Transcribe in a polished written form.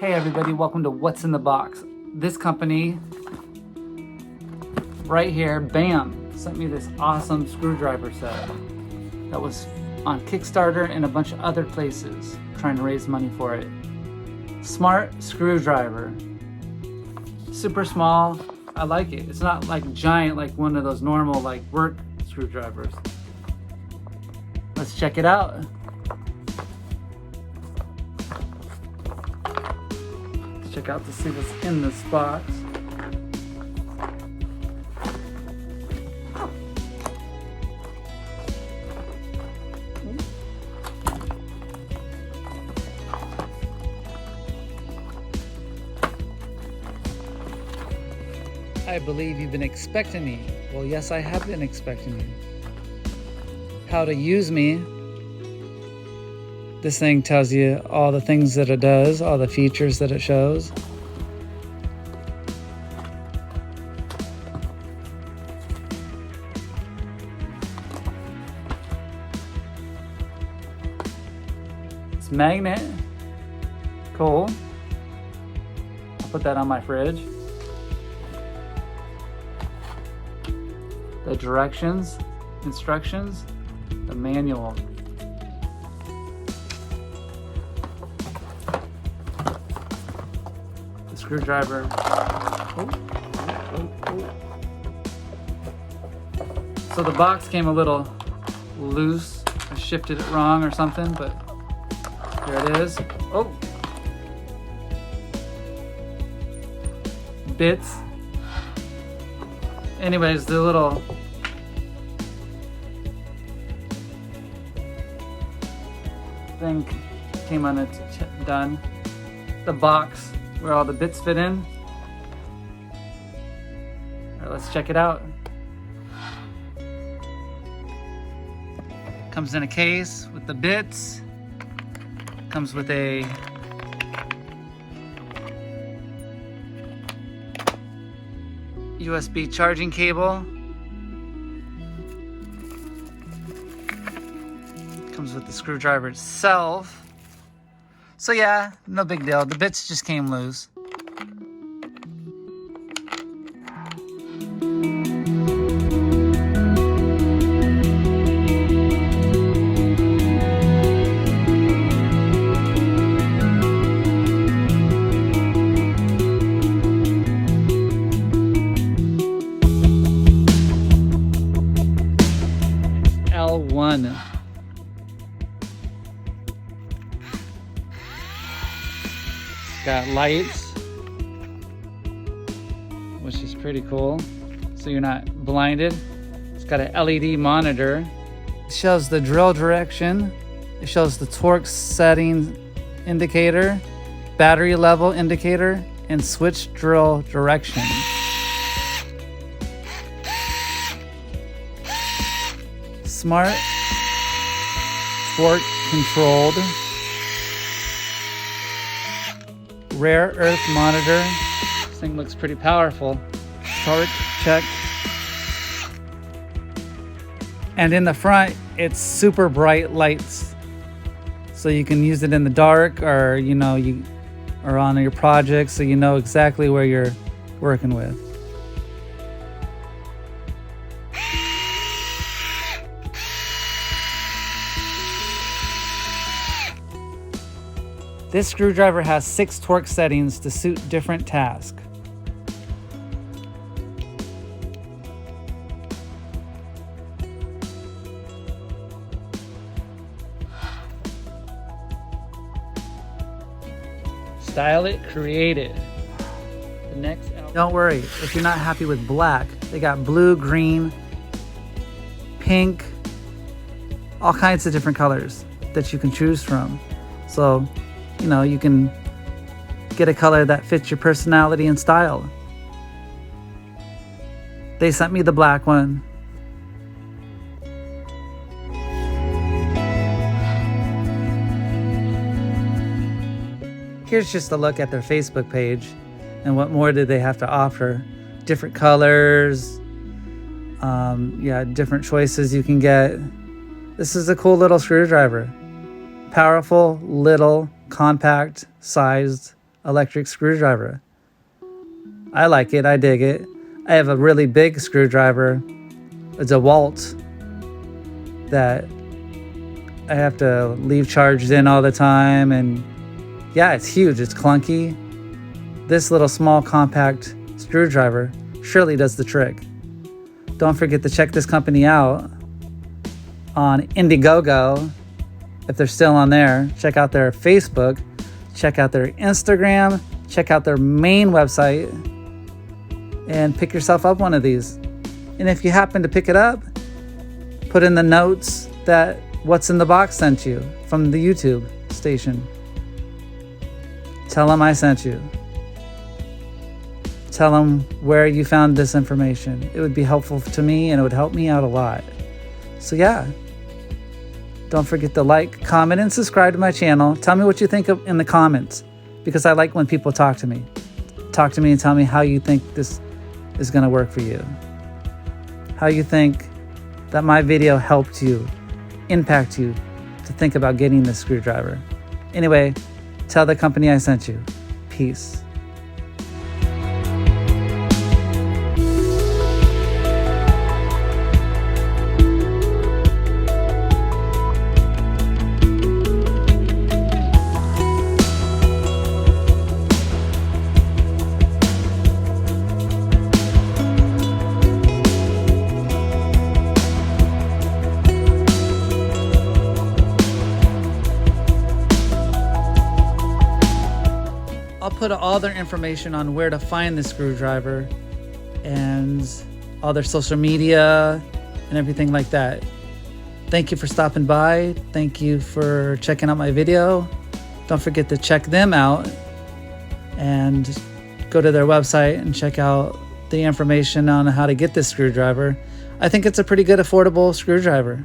Hey everybody, welcome to What's in the Box. This company right here, BAM, sent me this awesome screwdriver set that was on Kickstarter and a bunch of other places trying to raise money for it. Smart screwdriver, super small. I like it. It's not like giant like one of those normal like work screwdrivers. Let's check it out. Check out to see what's in this box. I believe you've been expecting me. Well, yes, I have been expecting you. How to use me. This thing tells you all the things that it does, all the features that it shows. It's magnet. Cool. I'll put that on my fridge. The directions, instructions, the manual. Screwdriver. So the box came a little loose. I shifted it wrong or something, but here it is. Oh! Bits. Anyways, the little thing came undone. The box where all the bits fit in. All right, let's check it out. Comes in a case with the bits. Comes with a USB charging cable. Comes with the screwdriver itself. So yeah, no big deal. The bits just came loose. L1. Got lights, which is pretty cool, so you're not blinded. It's got an LED monitor. It shows the drill direction. It shows the torque setting indicator, battery level indicator, and switch drill direction. Smart torque controlled. Rare earth monitor. This thing looks pretty powerful. Torque check. And in the front, it's super bright lights. So you can use it in the dark, or you are on your project, so you know exactly where you're working with. This screwdriver has 6 torque settings to suit different tasks. Style it, create it. The next album. Don't worry, if you're not happy with black, they got blue, green, pink, all kinds of different colors that you can choose from. So, you can get a color that fits your personality and style. They sent me the black one. Here's just a look at their Facebook page and what more did they have to offer. Different colors, different choices you can get. This is a cool little screwdriver. Powerful, little, compact, sized. electric screwdriver. I like it. I dig it. I have a really big screwdriver. It's a Walt that I have to leave charged in all the time. And yeah, it's huge. It's clunky. This little small compact screwdriver surely does the trick. Don't forget to check this company out on Indiegogo. If they're still on there, check out their Facebook, check out their Instagram, check out their main website, and pick yourself up one of these. And if you happen to pick it up, put in the notes that What's in the Box sent you from the YouTube station. Tell them I sent you. Tell them where you found this information. It would be helpful to me, and it would help me out a lot. So yeah, don't forget to like, comment, and subscribe to my channel. Tell me what you think in the comments, because I like when people talk to me. Talk to me and tell me how you think this is going to work for you. How you think that my video helped you, impact you to think about getting this screwdriver. Anyway, tell the company I sent you. Peace. I'll put all their information on where to find the screwdriver and all their social media and everything like that. Thank you for stopping by. Thank you for checking out my video. Don't forget to check them out and go to their website and check out the information on how to get this screwdriver. I think it's a pretty good affordable screwdriver.